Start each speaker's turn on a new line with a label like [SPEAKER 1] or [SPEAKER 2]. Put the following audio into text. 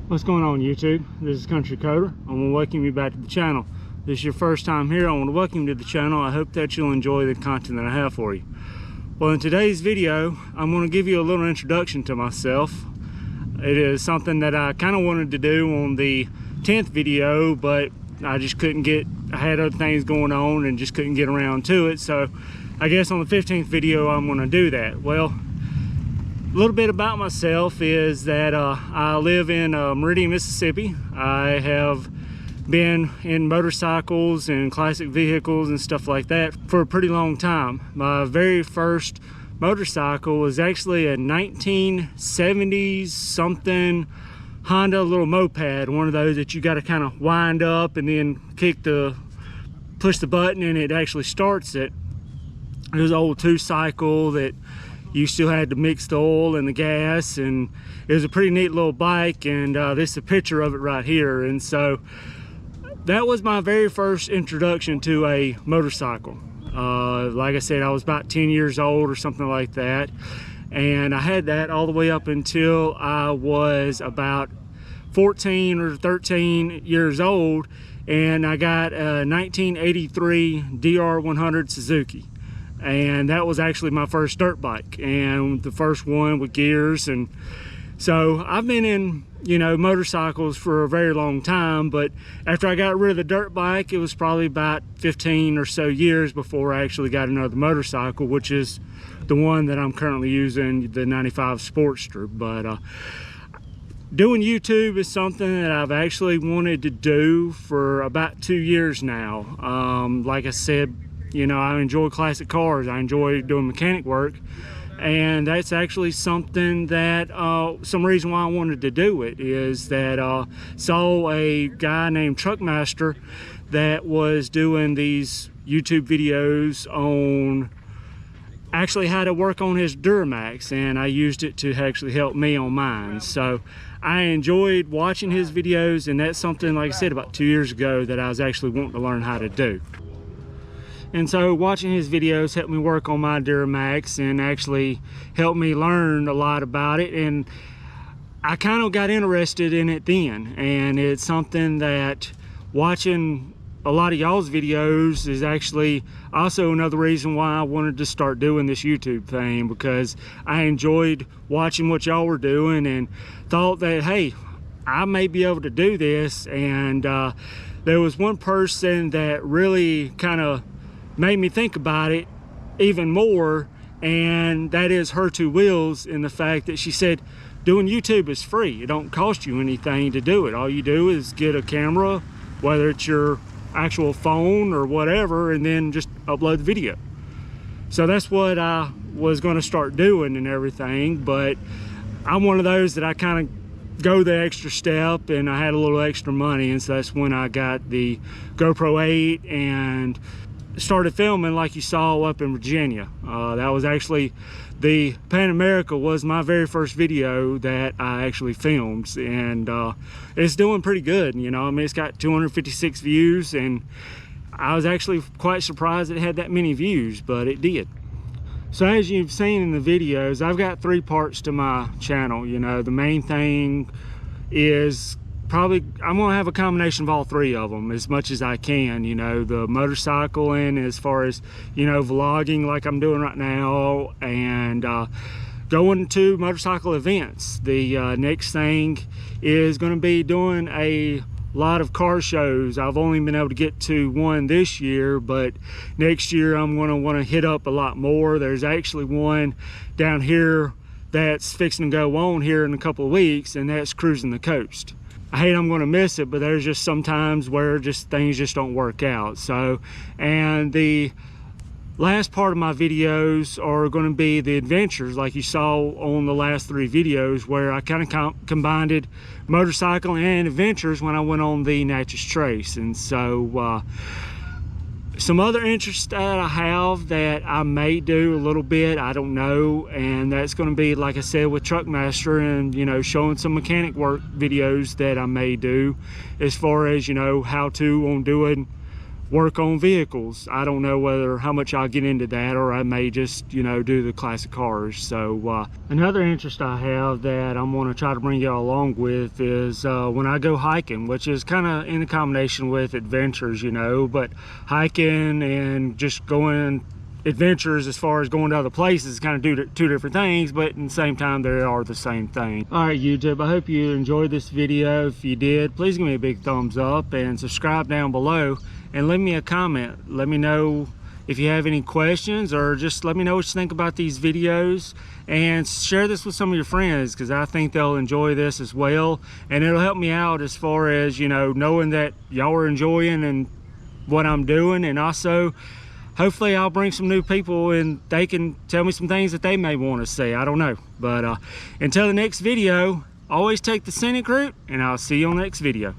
[SPEAKER 1] What's going on, YouTube? This is Country Coder. I want to welcome you back to the channel. If this is your first time here, I want to welcome you to the channel. I hope that you'll enjoy the content that I have for you. Well, in today's video, I'm going to give you a little introduction to myself. It is something that I kind of wanted to do on the 10th video, but I just couldn't get, I had other things going on and just couldn't get around to it. So I guess on the 15th video, I'm going to do that. Well, a little bit about myself is that I live in Meridian, Mississippi. I have been in motorcycles and classic vehicles and stuff like that for a pretty long time. My very first motorcycle was actually a 1970s something Honda little moped, one of those that you got to kind of wind up and then push the button and it actually starts it. It was an old 2-cycle that you still had to mix the oil and the gas, and it was a pretty neat little bike, and this is a picture of it right here. And so that was my very first introduction to a motorcycle. Like I said, I was about 10 years old or something like that, and I had that all the way up until I was about 14 or 13 years old, and I got a 1983 DR100 Suzuki. And that was actually my first dirt bike, and the first one with gears. And so I've been in, you know, motorcycles for a very long time, but after I got rid of the dirt bike, it was probably about 15 or so years before I actually got another motorcycle, which is the one that I'm currently using, the 95 Sportster. But doing YouTube is something that I've actually wanted to do for about 2 years now. Like I said, you know, I enjoy classic cars. I enjoy doing mechanic work, and that's actually something that some reason why I wanted to do it is that saw a guy named Truckmaster that was doing these YouTube videos on actually how to work on his Duramax, and I used it to actually help me on mine. So I enjoyed watching his videos, and that's something, like I said, about 2 years ago that I was actually wanting to learn how to do. And so watching his videos helped me work on my Duramax and actually helped me learn a lot about it. And I kind of got interested in it then. And it's something that watching a lot of y'all's videos is actually also another reason why I wanted to start doing this YouTube thing, because I enjoyed watching what y'all were doing and thought that, hey, I may be able to do this. And there was one person that really kind of made me think about it even more, and that is Her Two Wheels, in the fact that she said doing YouTube is free. It don't cost you anything to do it. All you do is get a camera, whether it's your actual phone or whatever, and then just upload the video. So that's what I was going to start doing and everything, but I'm one of those that I kind of go the extra step, and I had a little extra money, and so that's when I got the GoPro 8 and started filming like you saw up in Virginia. That was actually, the Pan America was my very first video that I actually filmed, and it's doing pretty good, you know. I mean, it's got 256 views, and I was actually quite surprised it had that many views, but it did. So as you've seen in the videos, I've got 3 parts to my channel. You know, the main thing is probably I'm gonna have a combination of all 3 of them as much as I can. You know, the motorcycling, as far as, you know, vlogging like I'm doing right now, and going to motorcycle events. The next thing is going to be doing a lot of car shows. I've only been able to get to one this year, but next year I'm going to want to hit up a lot more. There's actually one down here that's fixing to go on here in a couple of weeks, and that's Cruising the Coast. I hate I'm going to miss it, but there's just sometimes where just things just don't work out. So, and the last part of my videos are going to be the adventures, like you saw on the last 3 videos, where I kind of combined motorcycling and adventures when I went on the Natchez Trace. And so some other interests that I have that I may do a little bit, I don't know, and that's going to be, like I said, with Truckmaster, and, you know, showing some mechanic work videos that I may do, as far as, you know, how to on doing work on vehicles. I don't know how much I'll get into that, or I may just, you know, do the classic cars. So another interest I have that I'm going to try to bring y'all along with is when I go hiking, which is kind of in a combination with adventures, you know, but hiking and just going adventures as far as going to other places, kind of two different things, but at the same time they are the same thing. All right, YouTube, I hope you enjoyed this video. If you did, please give me a big thumbs up and subscribe down below and leave me a comment. Let me know if you have any questions, or just let me know what you think about these videos, and share this with some of your friends, because I think they'll enjoy this as well, and it'll help me out as far as, you know, knowing that y'all are enjoying and what I'm doing. And also hopefully I'll bring some new people and they can tell me some things that they may want to see. I don't know. But until the next video, always take the scenic route, and I'll see you on the next video.